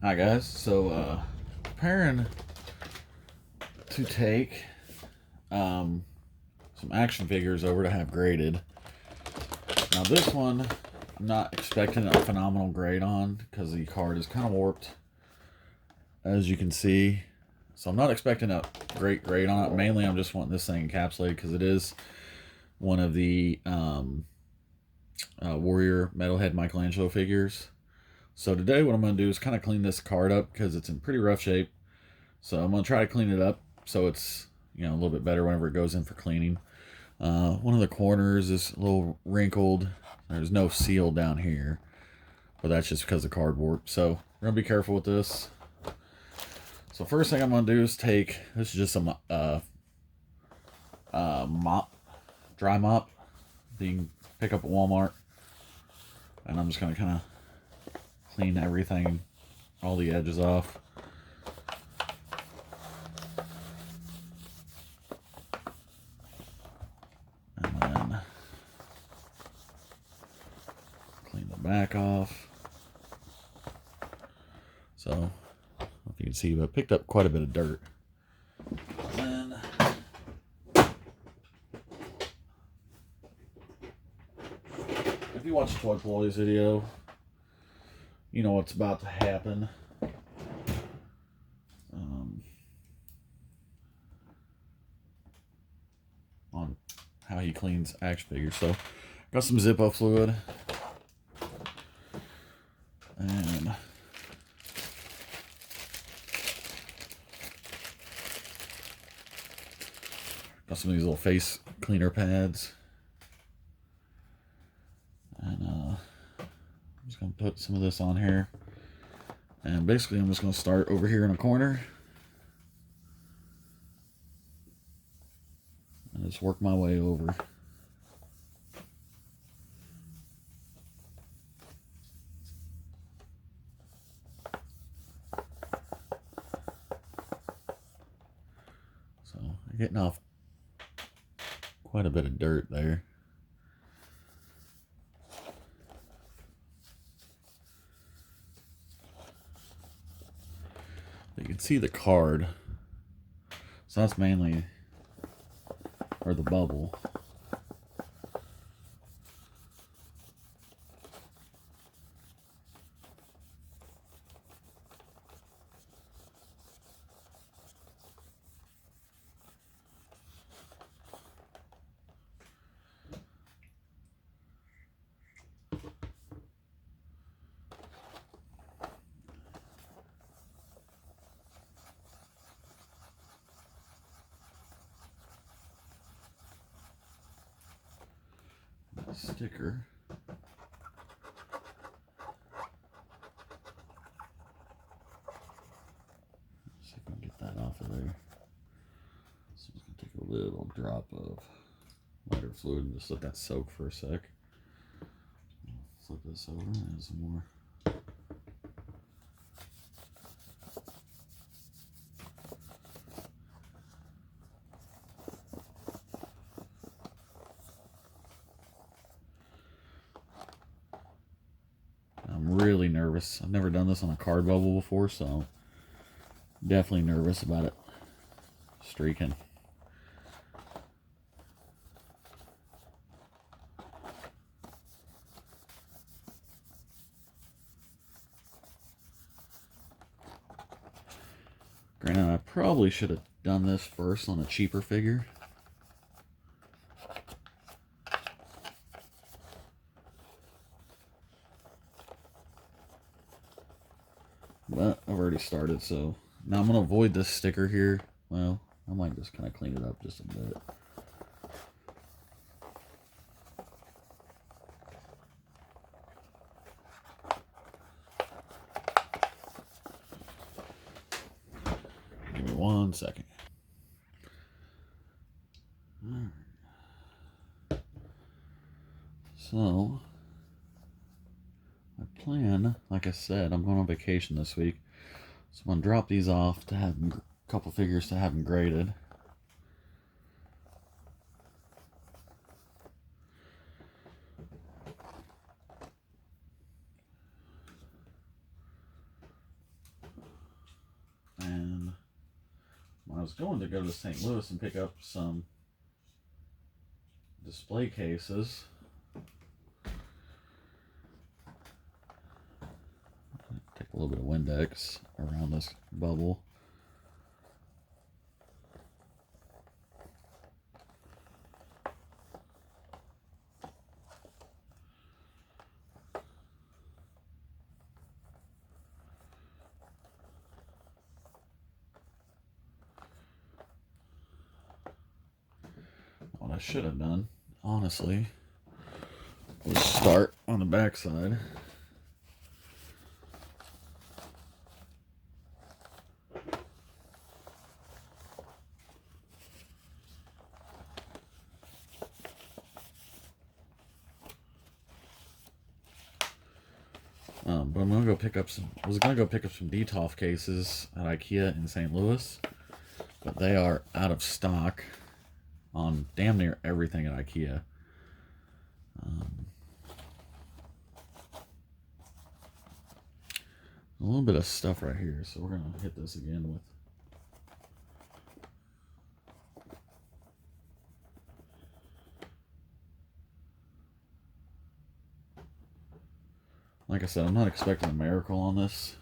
Hi guys, so preparing to take some action figures over to have graded. Now this one, I'm not expecting a phenomenal grade on because the card is kind of warped, as you can see. So I'm not expecting a great grade on it. Mainly I'm just wanting this thing encapsulated because it is one of the Warrior Metalhead Michelangelo figures. So today what I'm going to do is kind of clean this card up because it's in pretty rough shape. So I'm going to try to clean it up so it's, a little bit better whenever it goes in for cleaning. One of the corners is a little wrinkled. There's no seal down here, but that's just because of card warp. So we're going to be careful with this. So first thing I'm going to do is take, this is just some mop, dry mop that you can pick up at Walmart. And I'm just going to kind of clean everything, all the edges off. And then clean the back off. So, I don't know if you can see, but I picked up quite a bit of dirt. And then, if you watch the Toy Ploys video, you know what's about to happen. On how he cleans action figures. So, got some Zippo fluid. And got some of these little face cleaner pads. And I'm just going to put some of this on here. And basically I'm just going to start over here in a corner. And just work my way over. So I'm getting off quite a bit of dirt there. You can see the card. So that's mainly, or the bubble. Sticker. See if I can get that off of there. So I'm just going to take a little drop of lighter fluid and just let that soak for a sec. Flip this over and add some more. I'm really nervous. I've never done this on a card bubble before, so definitely nervous about it streaking. Granted, I probably should have done this first on a cheaper figure. But I've already started, so now I'm going to avoid this sticker here. Well, I might just kind of clean it up just a bit. Give me 1 second. Alright. So, my plan, like I said, I'm going on vacation this week. So I'm going to drop these off to have a couple figures to have them graded. was going to go to St. Louis and pick up some display cases. Take a little bit of Windex around this bubble. What I should have done, honestly, was start on the back side. But I'm gonna go pick up some. I was gonna go pick up some Detolf cases at IKEA in St. Louis, but they are out of stock on damn near everything at IKEA. A little bit of stuff right here, so we're gonna hit this again with. Like I said, I'm not expecting a miracle on this.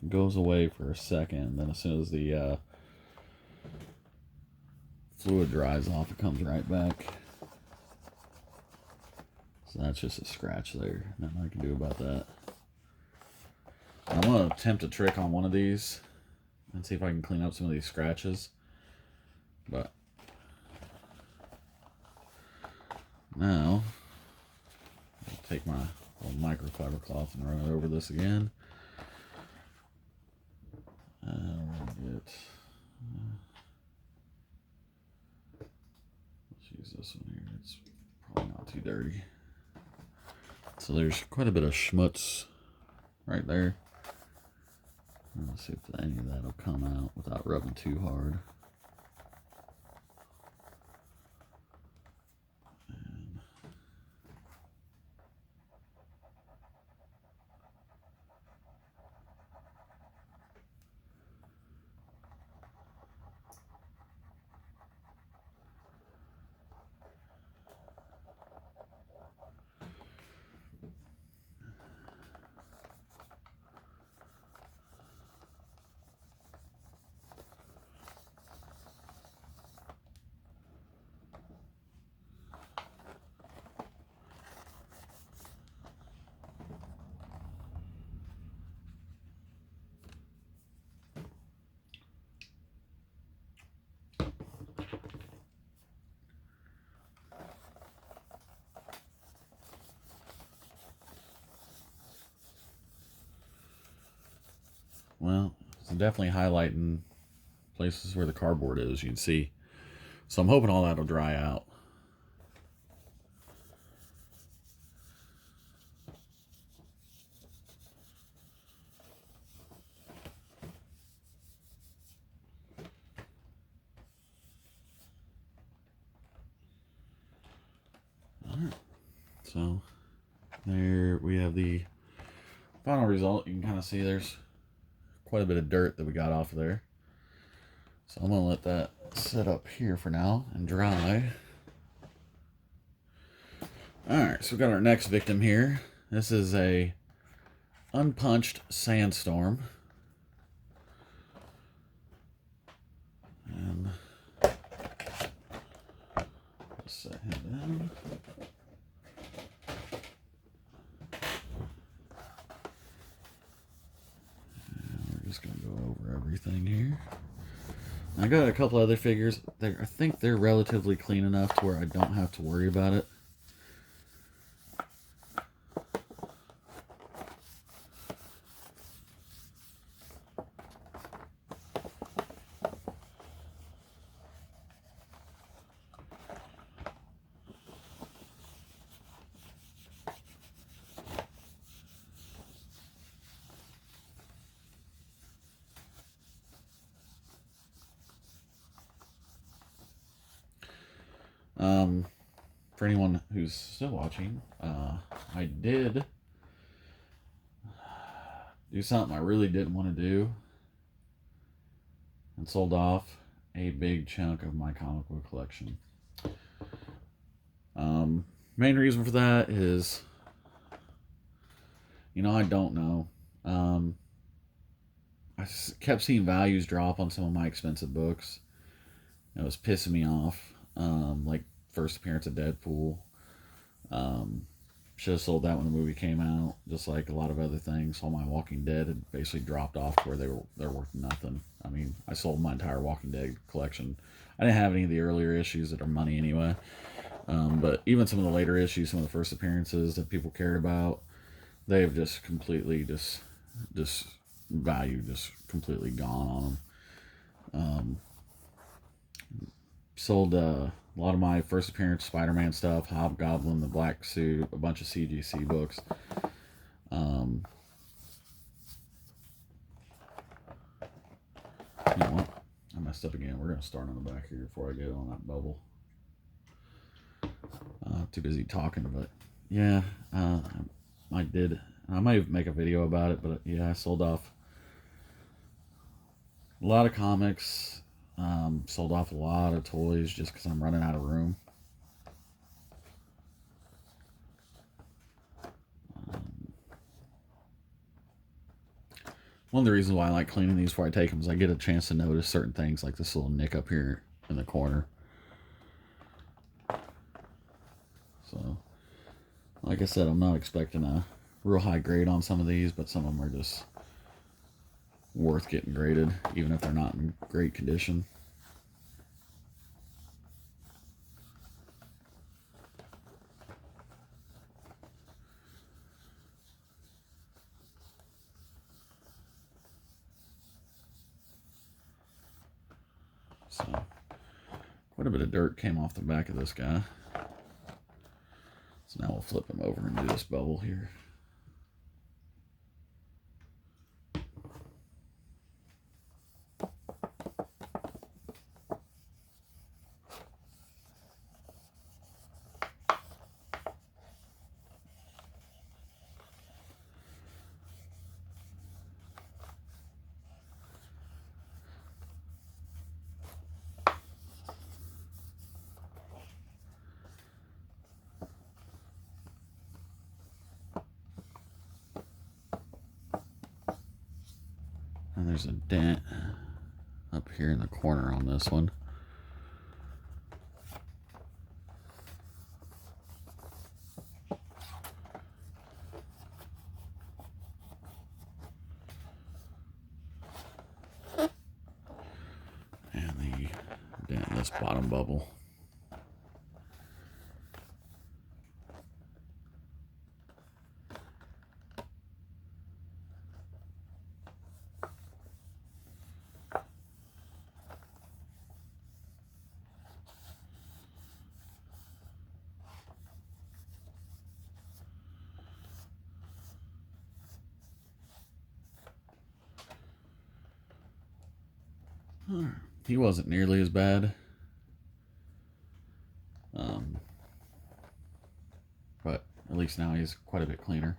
Goes away for a second, then as soon as the fluid dries off, it comes right back. So that's just a scratch there. Nothing I can do about that. I'm going to attempt a trick on one of these and see if I can clean up some of these scratches. But now, I'll take my little microfiber cloth and run it over this again. We'll get, let's use this one here. It's probably not too dirty. So there's quite a bit of schmutz right there. Let's see if any of that will come out without rubbing too hard. Well, it's definitely highlighting places where the cardboard is, you can see. So I'm hoping all that'll dry out. Alright, so there we have the final result. You can kind of see there's quite a bit of dirt that we got off of there. So I'm going to let that sit up here for now and dry. Alright, so we got our next victim here. This is a unpunched sandstorm. And let's set him down. And we're just going to go over everything here. I got a couple other figures. I think they're relatively clean enough to where I don't have to worry about it. For anyone who's still watching, I did do something I really didn't want to do and sold off a big chunk of my comic book collection. Main reason for that is, I don't know. I kept seeing values drop on some of my expensive books. It was pissing me off. Like first appearance of Deadpool. Should have sold that when the movie came out. Just like a lot of other things. All my Walking Dead had basically dropped off to where they're worth nothing. I mean, I sold my entire Walking Dead collection. I didn't have any of the earlier issues that are money anyway. But even some of the later issues, some of the first appearances that people cared about, they have just completely just value just completely gone on them. Sold a lot of my first appearance Spider-Man stuff, Hobgoblin, the Black Suit, a bunch of CGC books. You know what? I messed up again. We're going to start on the back here before I get on that bubble. Too busy talking, but yeah, I did. I might make a video about it, but yeah, I sold off a lot of comics. Sold off a lot of toys just because I'm running out of room. One of the reasons why I like cleaning these before I take them is I get a chance to notice certain things, like this little nick up here in the corner. So, like I said, I'm not expecting a real high grade on some of these, but some of them are just worth getting graded, even if they're not in great condition. So, quite a bit of dirt came off the back of this guy. So now we'll flip him over and do this bubble here. And there's a dent up here in the corner on this one. And the dent in this bottom bubble. He wasn't nearly as bad. But at least now he's quite a bit cleaner.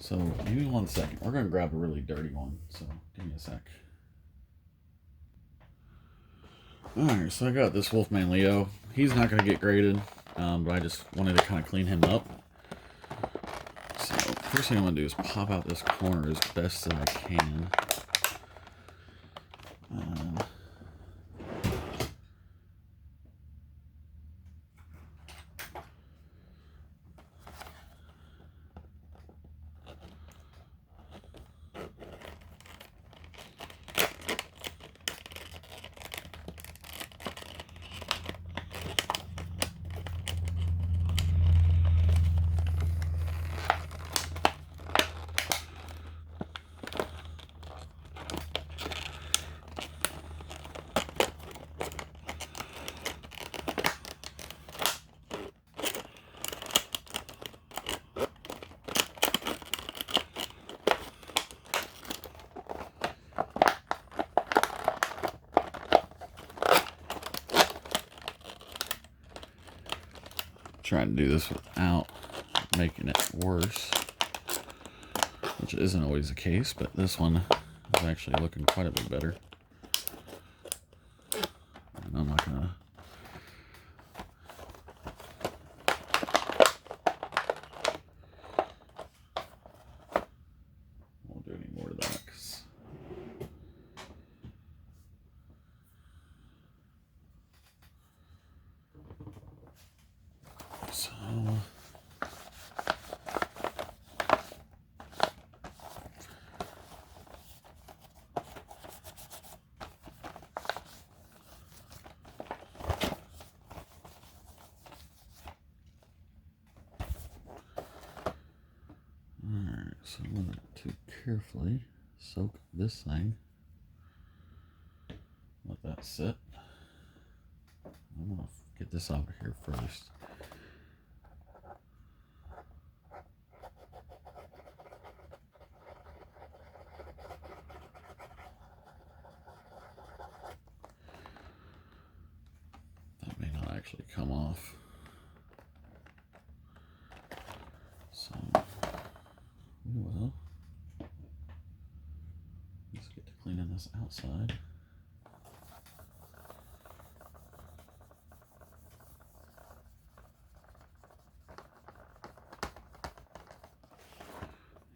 So give me 1 second. We're going to grab a really dirty one. So give me a sec. Alright, so I got this Wolfman Leo. He's not going to get graded, but I just wanted to kind of clean him up. So first thing I'm going to do is pop out this corner as best as I can. trying to do this without making it worse, which isn't always the case, but this one is actually looking quite a bit better. And I'm not gonna won't do any more of that. So alright, so I'm going to carefully soak this thing. Let that sit. I'm going to get this out of here first. That may not actually come off. So we will just get to cleaning this outside.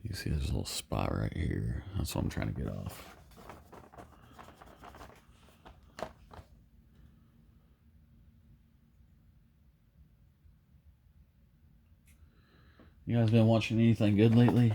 You see there's a little spot right here. That's what I'm trying to get off. You guys been watching anything good lately?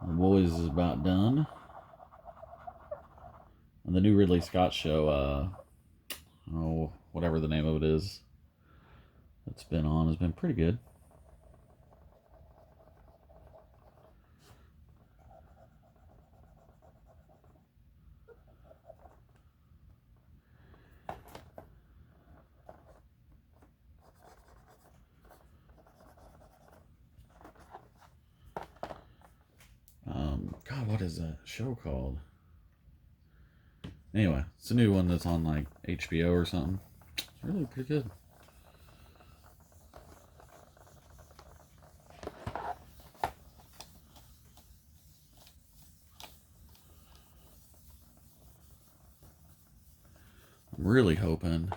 The Boys is about done. And the new Ridley Scott show, oh, whatever the name of it is, that's been on, has been pretty good. God, what is that show called? Anyway, it's a new one that's on like HBO or something. It's really pretty good. I'm really hoping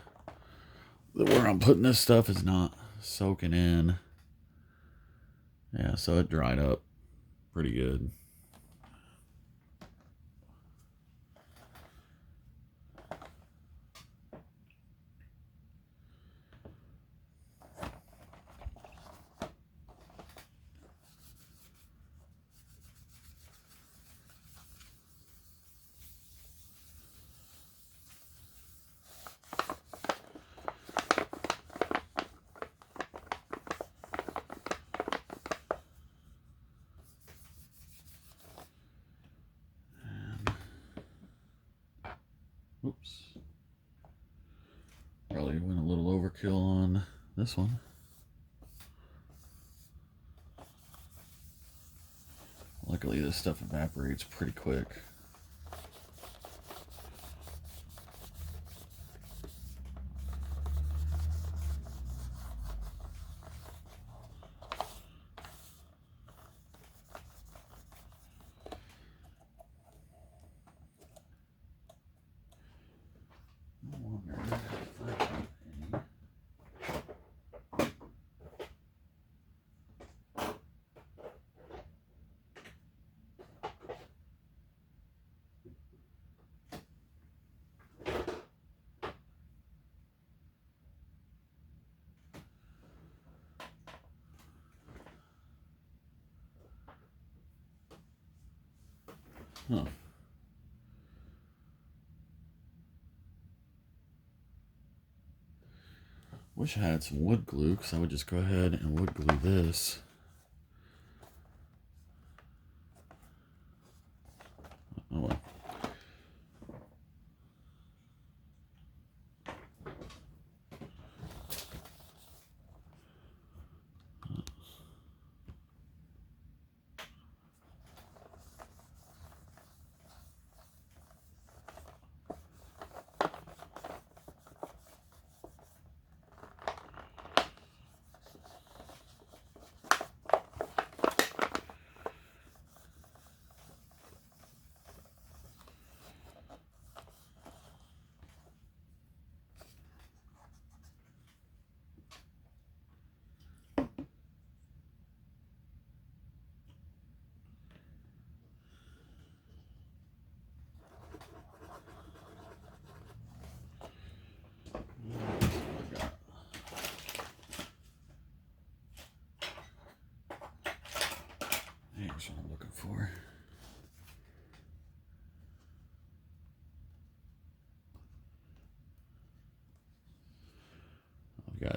that where I'm putting this stuff is not soaking in. Yeah, so it dried up pretty good. Oops. Probably went a little overkill on this one. Luckily, this stuff evaporates pretty quick. Huh. Wish I had some wood glue, because I would just go ahead and wood glue this. Oh well.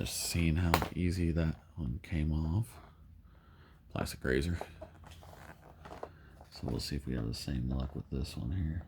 guys seen how easy that one came off. Plastic razor. So we'll see if we have the same luck with this one here.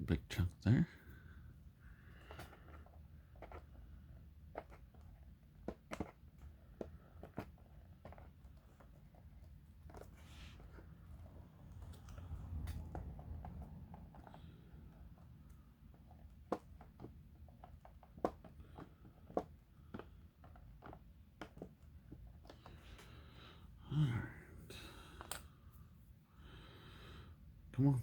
Big chunk there. All right. Come on.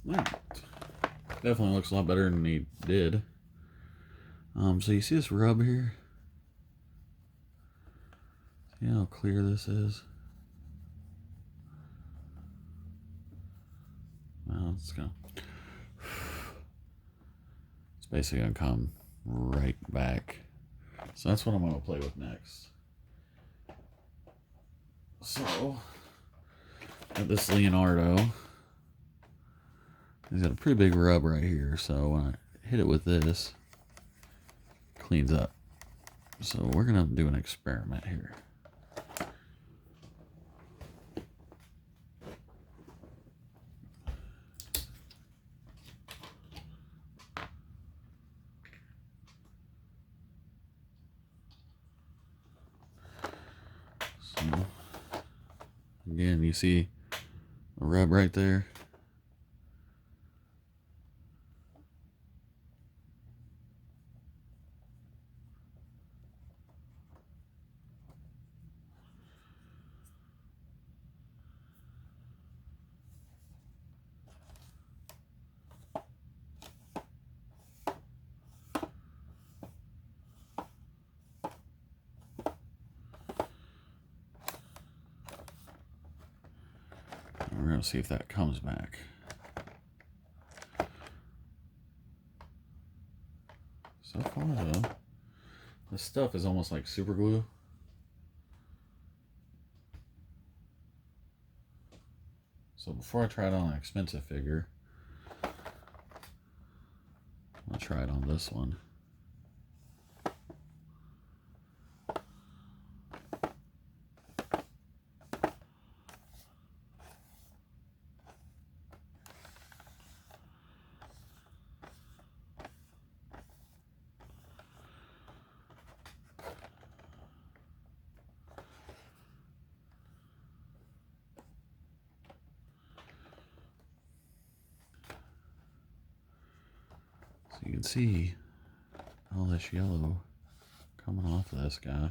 Right. Definitely looks a lot better than he did. So you see this rub here? See how clear this is? Well, it's basically gonna come right back. So that's what I'm gonna play with next. So, got this Leonardo. He's got a pretty big rub right here, so when I hit it with this, it cleans up. So we're gonna do an experiment here. So, again, you see a rub right there. We're going to see if that comes back. So far, though, this stuff is almost like super glue. So before I try it on an expensive figure, I'll try it on this one. So you can see all this yellow coming off of this guy.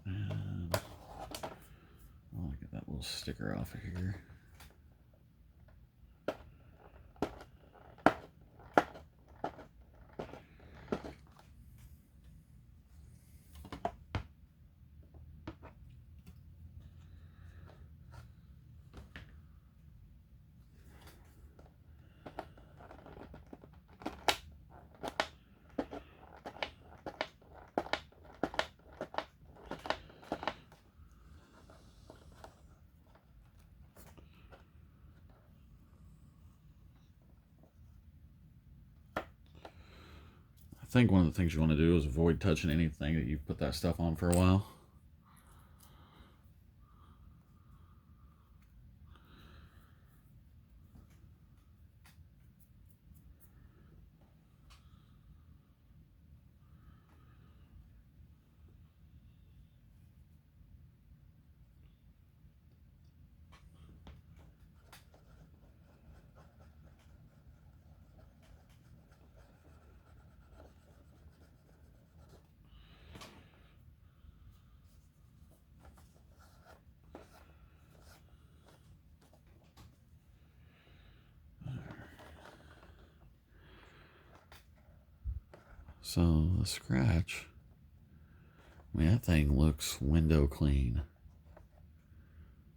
And I'll get that little sticker off of here. think one of the things you want to do is avoid touching anything that you've put that stuff on for a while. So the scratch, I mean, that thing looks window clean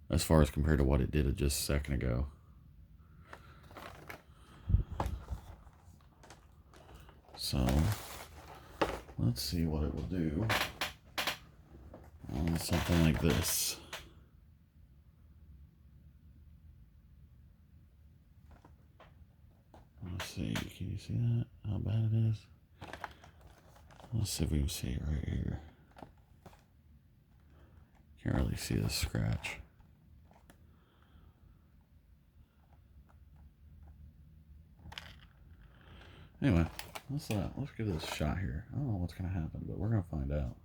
as far as compared to what it did just a second ago. So let's see what it will do on something like this. Let's see, can you see that? How bad it is? Let's see if we can see it right here. Can't really see the scratch. Anyway, let's give this a shot here. I don't know what's gonna happen, but we're gonna find out.